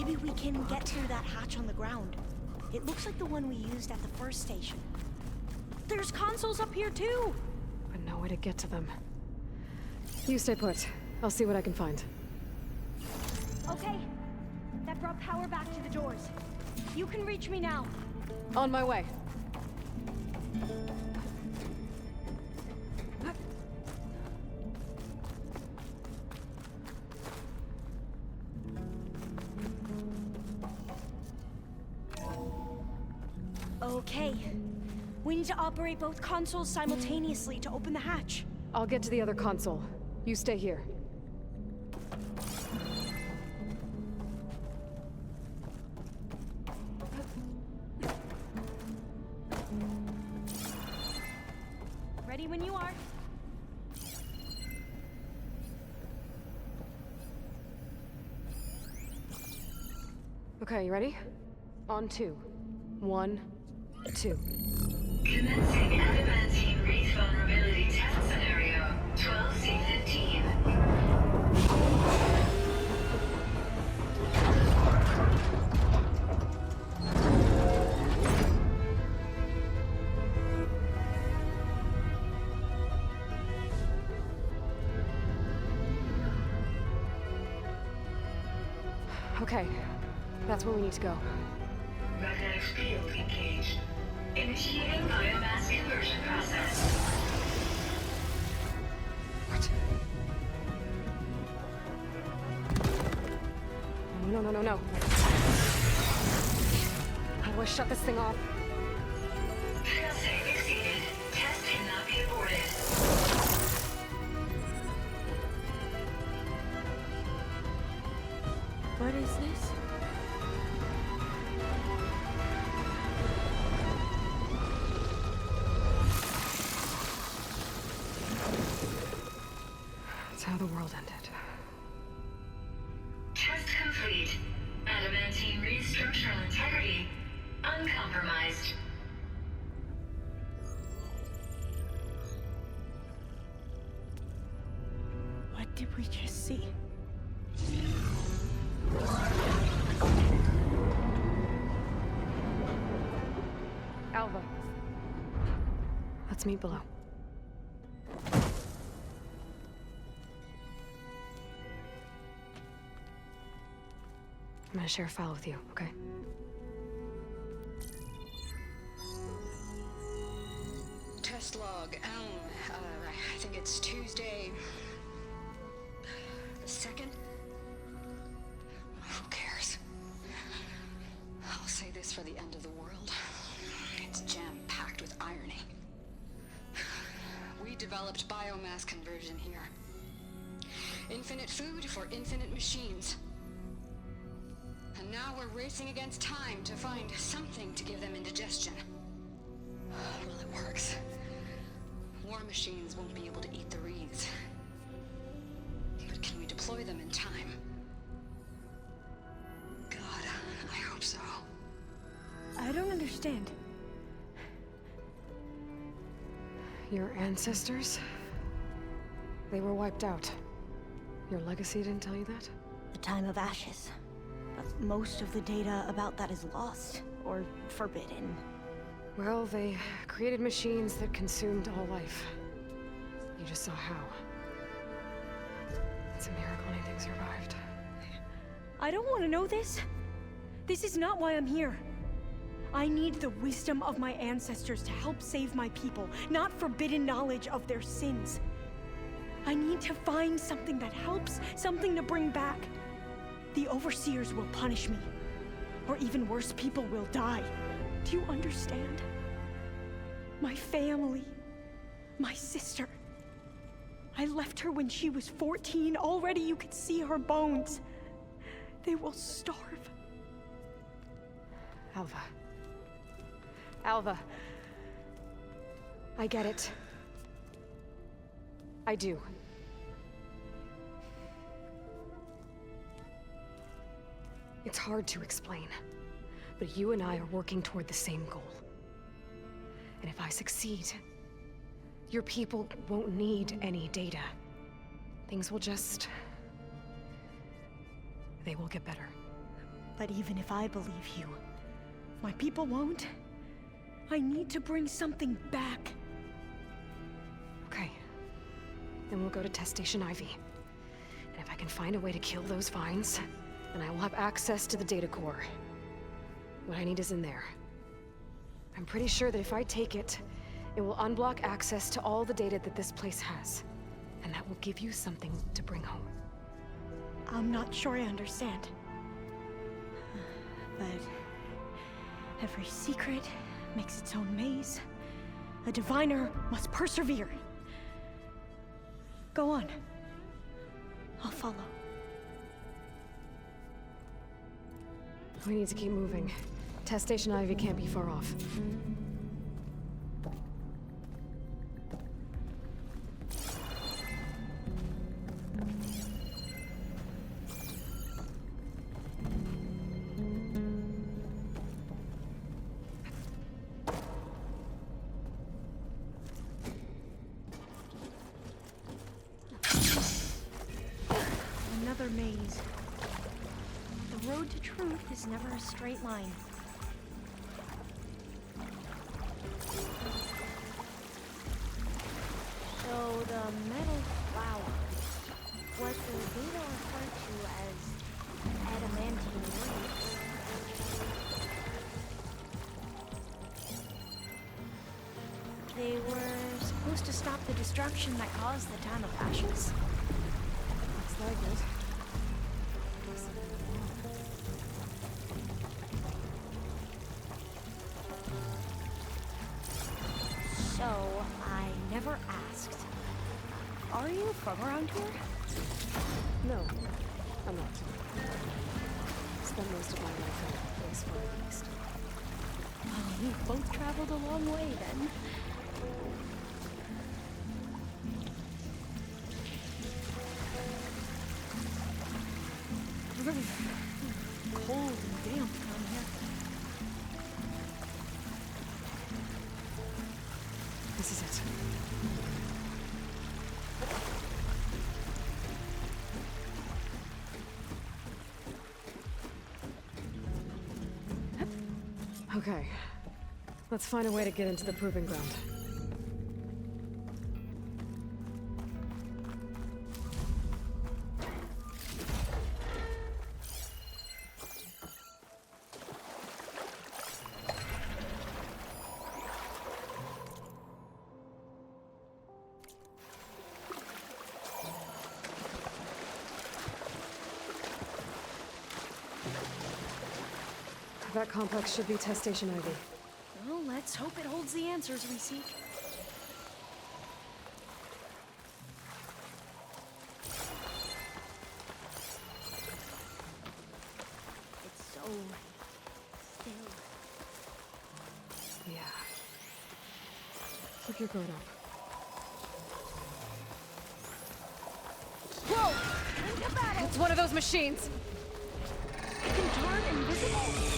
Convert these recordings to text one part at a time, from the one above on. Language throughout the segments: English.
Maybe we can get through that hatch on the ground. It looks like the one we used at the first station. There's consoles up here too! But no way to get to them. You stay put. I'll see what I can find. Okay. That brought power back to the doors. You can reach me now. On my way. Okay. We need to operate both consoles simultaneously to open the hatch. I'll get to the other console. You stay here. Ready when you are. Okay, you ready? On 2. 1, 2. Commencing adamantine wreath vulnerability test scenario 12C15. Okay, that's where we need to go. Magnetic field engaged. Initiating biomass conversion process. What? No. How do I shut this thing off? Failsafe exceeded. Test cannot be aborted. What is this? That's how the world ended. Test complete. Adamantine wreath structural integrity uncompromised. What did we just see? Alva. Let's meet below. I'm gonna share a file with you, okay? Test log, I think it's Tuesday the 2nd? Who cares? I'll say this for the end of the world. It's jam-packed with irony. We developed biomass conversion here. Infinite food for infinite machines. And now we're racing against time to find something to give them indigestion. Well, it works. War machines won't be able to eat the wreaths. But can we deploy them in time? God, I hope so. I don't understand. Your ancestors? They were wiped out. Your legacy didn't tell you that? The time of ashes. But most of the data about that is lost, or forbidden. Well, they created machines that consumed all life. You just saw how. It's a miracle anything survived. I don't want to know this. This is not why I'm here. I need the wisdom of my ancestors to help save my people, not forbidden knowledge of their sins. I need to find something that helps, something to bring back. The overseers will punish me. Or even worse, people will die. Do you understand? My family. My sister. I left her when she was 14. Already you could see her bones. They will starve. Alva. Alva. I get it. I do. It's hard to explain, but you and I are working toward the same goal. And if I succeed, your people won't need any data. Things will just... they will get better. But even if I believe you, my people won't. I need to bring something back. Okay. Then we'll go to Test Station Ivy. And if I can find a way to kill those vines, then I will have access to the data core. What I need is in there. I'm pretty sure that if I take it, it will unblock access to all the data that this place has. And that will give you something to bring home. I'm not sure I understand. But every secret makes its own maze. A diviner must persevere. Go on. I'll follow. We need to keep moving. Test Station Ivy can't be far off. Another maze. The road to truth is never a straight line. So the metal flower, what the data referred to as adamantine roots. They were supposed to stop the destruction that caused the Time of Ashes? Looks like it. So, I never asked. Are you from around here? No, I'm not. Spent most of my life in a place far east. Oh, we both traveled a long way then. Cold and damp down here. This is it. Okay. Let's find a way to get into the proving ground. That complex should be Test Station Ivy. Well, let's hope it holds the answers we seek. It's so still. Yeah. Keep your guard up. Whoa! Think about it! It's one of those machines! It can turn invisible?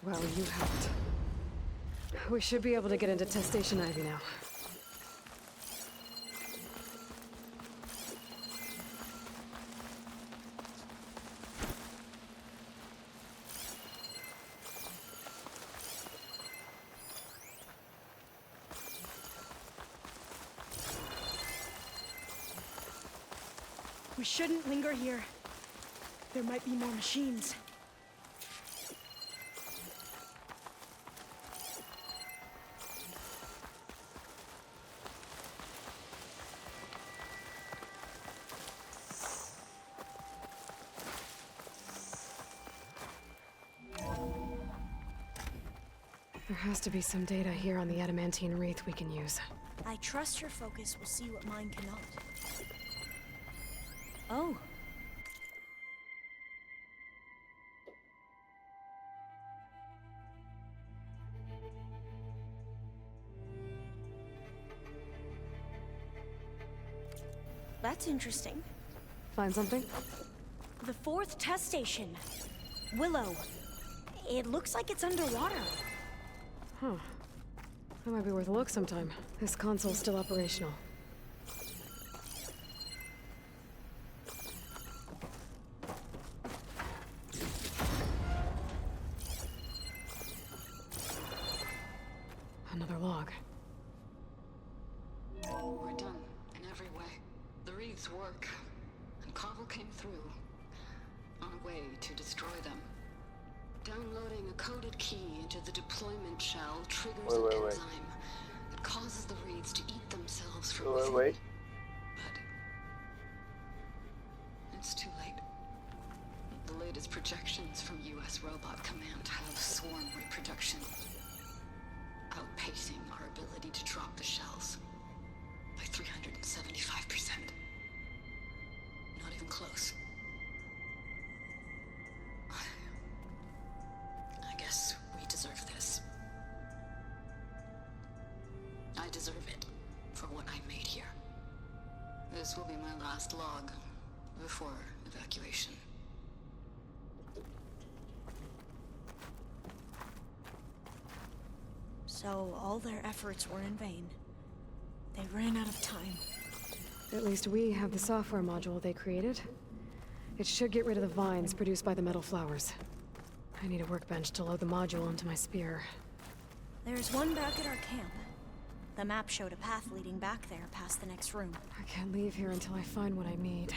Well, you helped. We should be able to get into Test Station Ivy now. We shouldn't linger here. There might be more machines. There has to be some data here on the adamantine wreath we can use. I trust your focus will see what mine cannot. Oh. That's interesting. Find something? The 4th test station. Willow. It looks like it's underwater. Huh. That might be worth a look sometime. This console's still operational. Another log. We're done, in every way. The wreaths work, and Cobble came through, on a way to destroy them. Downloading a coded key into the deployment shell triggers an enzyme that causes the wreaths to eat themselves from within. But it's too late. The latest projections from U.S. Robot Command have swarm reproduction, outpacing our ability to drop the shells by 375%. Not even close. I guess we deserve this. I deserve it for what I made here. This will be my last log before evacuation. So all their efforts were in vain. They ran out of time. At least we have the software module they created. It should get rid of the vines produced by the metal flowers. I need a workbench to load the module onto my spear. There's one back at our camp. The map showed a path leading back there past the next room. I can't leave here until I find what I need.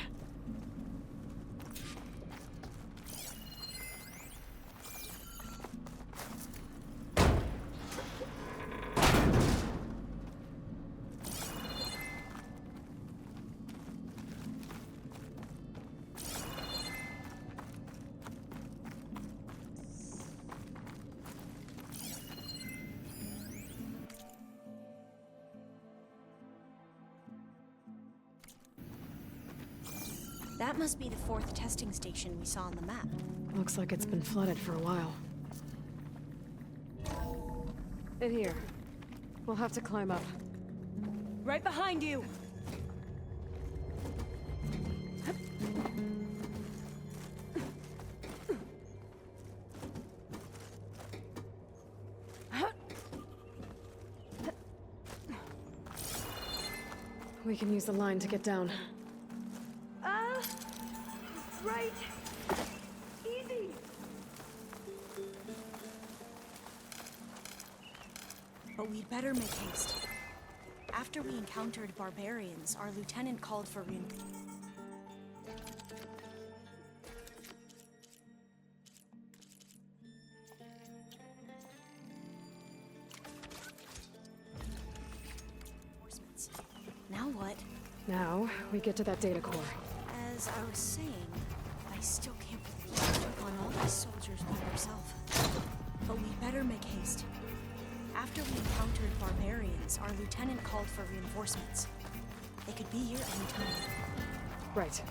That must be the 4th testing station we saw on the map. Looks like it's been flooded for a while. In here. We'll have to climb up. Right behind you! We can use the line to get down. Right. Easy. But we'd better make haste. After we encountered barbarians, our lieutenant called for reinforcements. Now what? Now, we get to that data core. As I was saying, I still can't believe you took on all these soldiers by yourself. But we'd better make haste. After we encountered barbarians, our lieutenant called for reinforcements. They could be here any time. Right.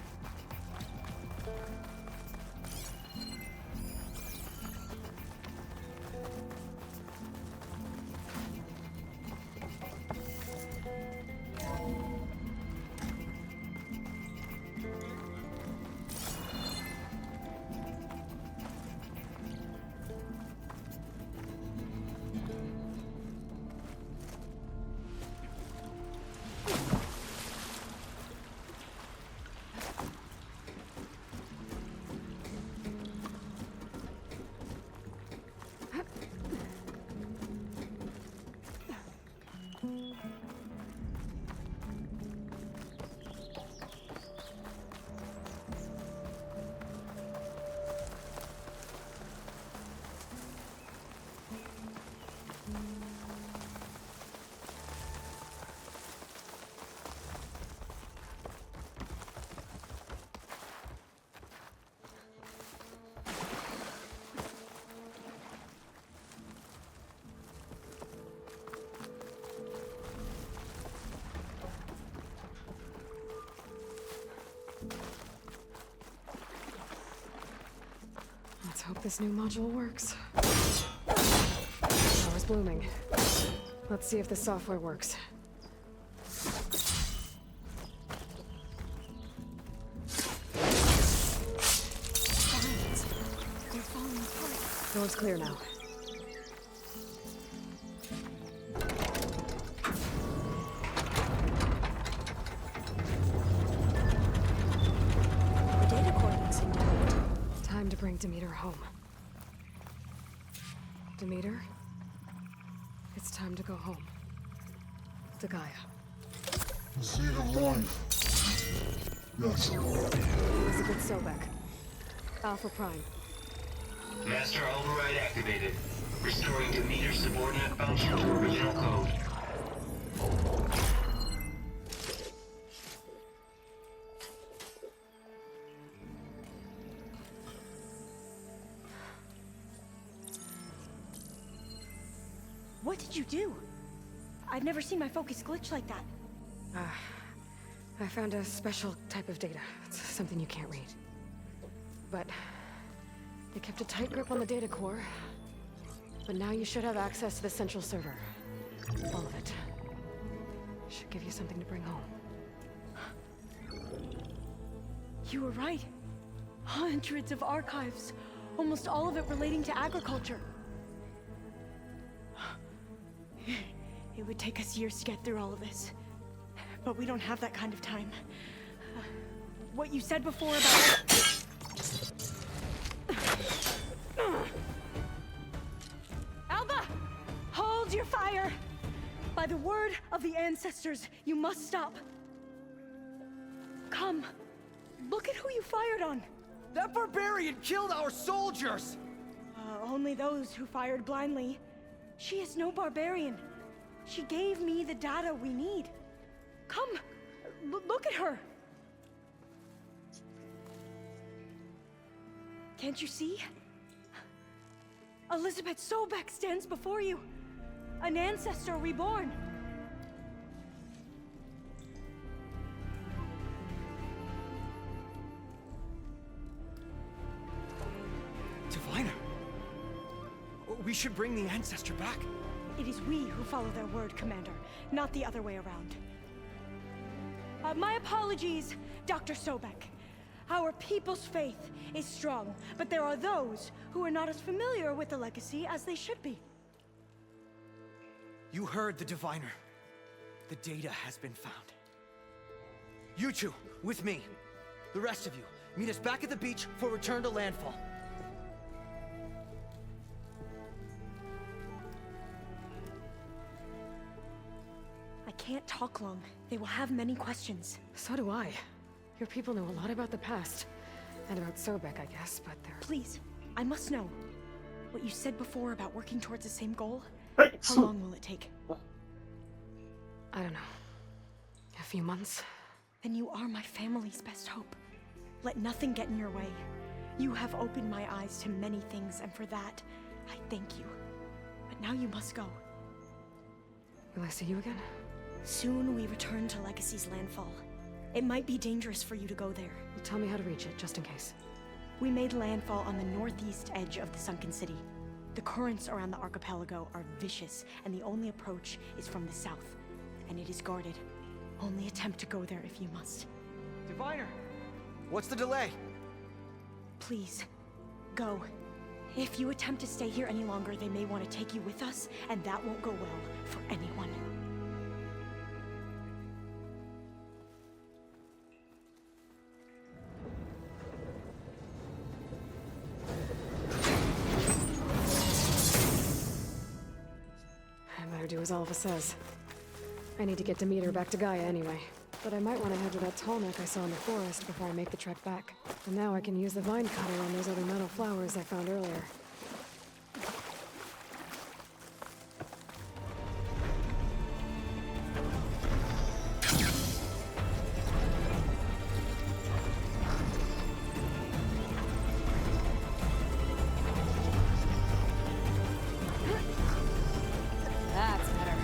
hope this new module works. Power's blooming. Let's see if the software works. They're falling apart. Door's clear now. The data core looks intact. Time to bring Demeter home. Demeter? It's time to go home. To Gaia. The seed of life. Yes. Elizabeth Sobek. Alpha Prime. Master override activated. Restoring Demeter's subordinate function to original code. What did you do? I've never seen my focus glitch like that. I found a special type of data. It's something you can't read. But they kept a tight grip on the data core. But now you should have access to the central server. All of it. Should give you something to bring home. You were right. Hundreds of archives. Almost all of it relating to agriculture. It would take us years to get through all of this. But we don't have that kind of time. What you said before about... Alba! Hold your fire! By the word of the ancestors, you must stop. Come. Look at who you fired on. That barbarian killed our soldiers! Only those who fired blindly. She is no barbarian. She gave me the data we need. Come, look at her. Can't you see? Elizabeth Sobek stands before you. An ancestor reborn. Diviner! We should bring the ancestor back. It is we who follow their word, Commander, not the other way around. My apologies, Dr. Sobek. Our people's faith is strong, but there are those who are not as familiar with the legacy as they should be. You heard the diviner. The data has been found. You two, with me. The rest of you, meet us back at the beach for return to landfall. I can't talk long. They will have many questions. So do I. Your people know a lot about the past. And about Sobek, I guess, but they're... Please, I must know. What you said before about working towards the same goal? How long will it take? I don't know. A few months? Then you are my family's best hope. Let nothing get in your way. You have opened my eyes to many things, and for that, I thank you. But now you must go. Will I see you again? Soon we return to Legacy's landfall. It might be dangerous for you to go there. Tell me how to reach it, just in case. We made landfall on the northeast edge of the sunken city. The currents around the archipelago are vicious, and the only approach is from the south. And it is guarded. Only attempt to go there if you must. Diviner! What's the delay? Please, go. If you attempt to stay here any longer, they may want to take you with us, and that won't go well for anyone. I better do as Alpha says. I need to get Demeter back to Gaia anyway. But I might want to head to that tall neck I saw in the forest before I make the trek back. And now I can use the vine cutter on those other metal flowers I found earlier. That's better.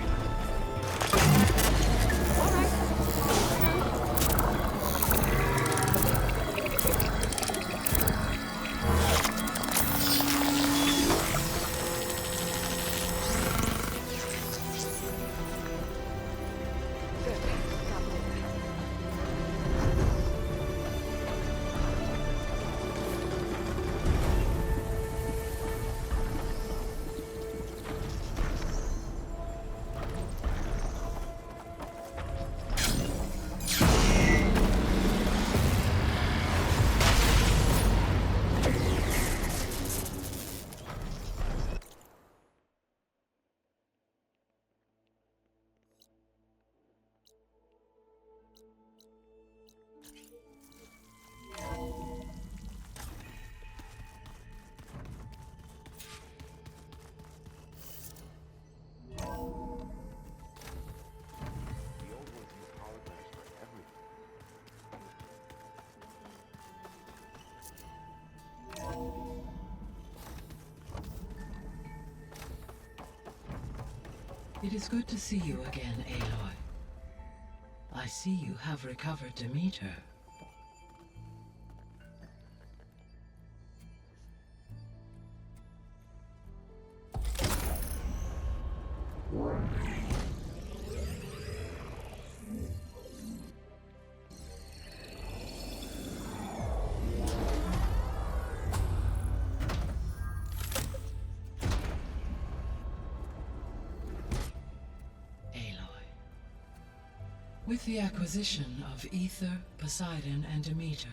It is good to see you again, Aloy. I see you have recovered Demeter. With the acquisition of Ether, Poseidon, and Demeter,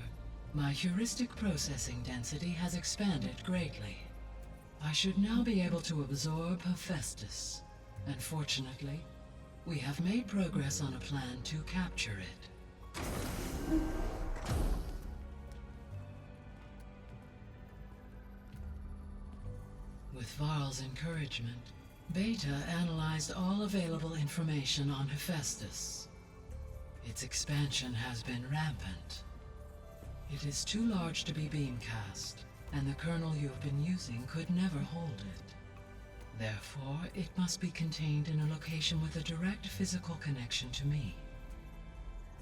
my heuristic processing density has expanded greatly. I should now be able to absorb Hephaestus, and fortunately, we have made progress on a plan to capture it. With Varl's encouragement, Beta analyzed all available information on Hephaestus. Its expansion has been rampant. It is too large to be beamcast, and the kernel you have been using could never hold it. Therefore, it must be contained in a location with a direct physical connection to me.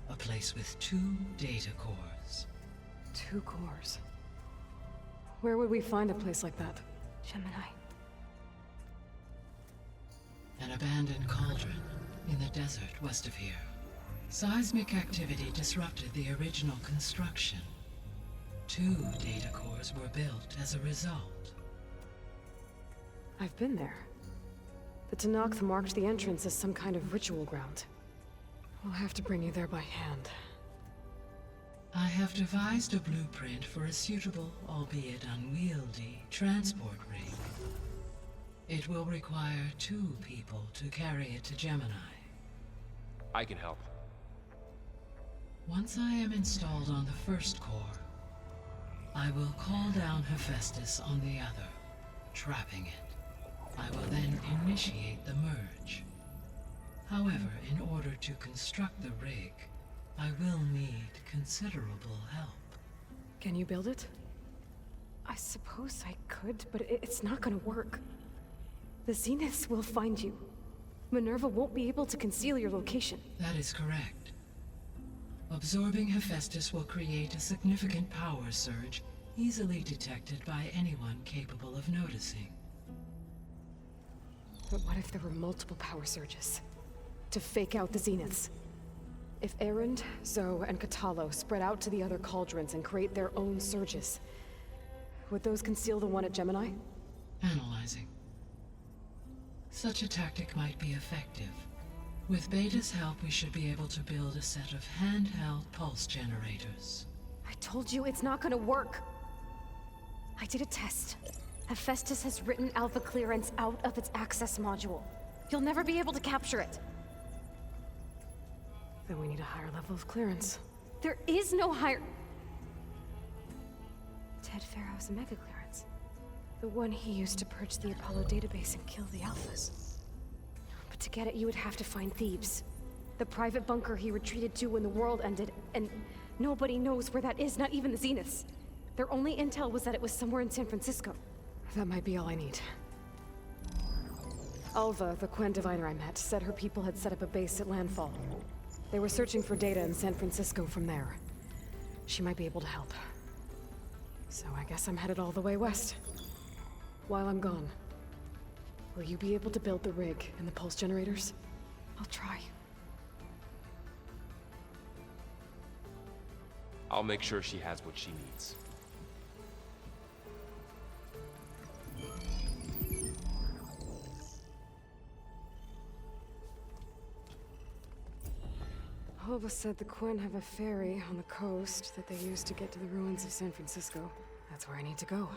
A place with 2 data cores. 2 cores. Where would we find a place like that? Gemini. An abandoned cauldron in the desert west of here. Seismic activity disrupted the original construction. 2 data cores were built as a result. I've been there. The Tenakth marked the entrance as some kind of ritual ground. We'll have to bring you there by hand. I have devised a blueprint for a suitable, albeit unwieldy, transport rig. It will require 2 people to carry it to Gemini. I can help. Once I am installed on the first core, I will call down Hephaestus on the other, trapping it. I will then initiate the merge. However, in order to construct the rig, I will need considerable help. Can you build it? I suppose I could, but it's not gonna work. The Zeniths will find you. Minerva won't be able to conceal your location. That is correct. Absorbing Hephaestus will create a significant power surge, easily detected by anyone capable of noticing. But what if there were multiple power surges? To fake out the Zeniths? If Erend, Zoe, and Katalo spread out to the other cauldrons and create their own surges, would those conceal the one at Gemini? Analyzing. Such a tactic might be effective. With Beta's help, we should be able to build a set of handheld pulse generators. I told you it's not gonna work! I did a test. Hephaestus has written Alpha clearance out of its access module. You'll never be able to capture it. Then we need a higher level of clearance. There is no higher... Ted Pharaoh's mega clearance. The one he used to purge the Apollo database and kill the Alphas. But to get it, you would have to find Thebes. The private bunker he retreated to when the world ended, and nobody knows where that is, not even the Zeniths. Their only intel was that it was somewhere in San Francisco. That might be all I need. Alva, the Quen diviner I met, said her people had set up a base at landfall. They were searching for data in San Francisco from there. She might be able to help. So I guess I'm headed all the way west. While I'm gone, will you be able to build the rig and the pulse generators? I'll try. I'll make sure she has what she needs. Alva said the Quen have a ferry on the coast that they use to get to the ruins of San Francisco. That's where I need to go.